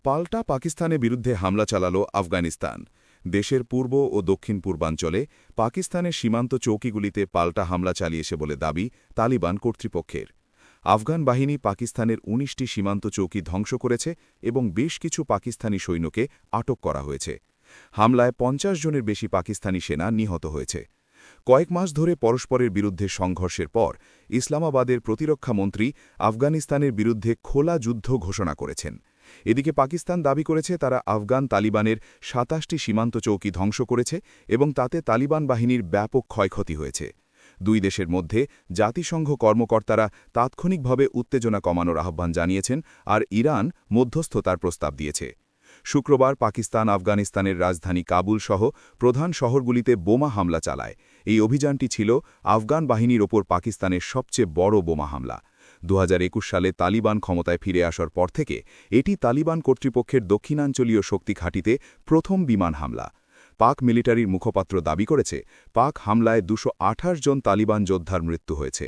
পাল্টা পাকিস্তানের বিরুদ্ধে হামলা চালাল আফগানিস্তান। দেশের পূর্ব ও দক্ষিণ পূর্বাঞ্চলে পাকিস্তানের সীমান্ত চৌকিগুলিতে পাল্টা হামলা চালিয়েছে বলে দাবি তালিবান কর্তৃপক্ষের। আফগান বাহিনী পাকিস্তানের ১৯টি সীমান্ত চৌকি ধ্বংস করেছে এবং বেশ কিছু পাকিস্তানি সৈন্যকে আটক করা হয়েছে। হামলায় ৫০ জনের বেশি পাকিস্তানি সেনা নিহত হয়েছে। কয়েক মাস ধরে পরস্পরের বিরুদ্ধে সংঘর্ষের পর ইসলামাবাদের প্রতিরক্ষামন্ত্রী আফগানিস্তানের বিরুদ্ধে খোলা যুদ্ধ ঘোষণা করেছেন। এদিকে পাকিস্তান দাবি করেছে তারা আফগান তালিবানের ২৭টি সীমান্ত চৌকি ধ্বংস করেছে এবং তাতে তালিবান বাহিনীর ব্যাপক ক্ষয়ক্ষতি হয়েছে। দুই দেশের মধ্যে জাতিসংঘ কর্মকর্তারা তাৎক্ষণিকভাবে উত্তেজনা কমানোর আহ্বান জানিয়েছেন, আর ইরান মধ্যস্থতার প্রস্তাব দিয়েছে। শুক্রবার পাকিস্তান আফগানিস্তানের রাজধানী কাবুল সহ প্রধান শহরগুলিতে বোমা হামলা চালায়। এই অভিযানটি ছিল আফগান বাহিনীর ওপর পাকিস্তানের সবচেয়ে বড় বোমা হামলা। ২০২১ সালে তালিবান ক্ষমতায় ফিরে আসার পর থেকে এটি তালিবান কর্তৃপক্ষের দক্ষিণাঞ্চলীয় শক্তি ঘাঁটিতে প্রথম বিমান হামলা। পাক মিলিটারির মুখপাত্র দাবি করেছে, পাক হামলায় ২২৮ জন তালিবান যোদ্ধার মৃত্যু হয়েছে।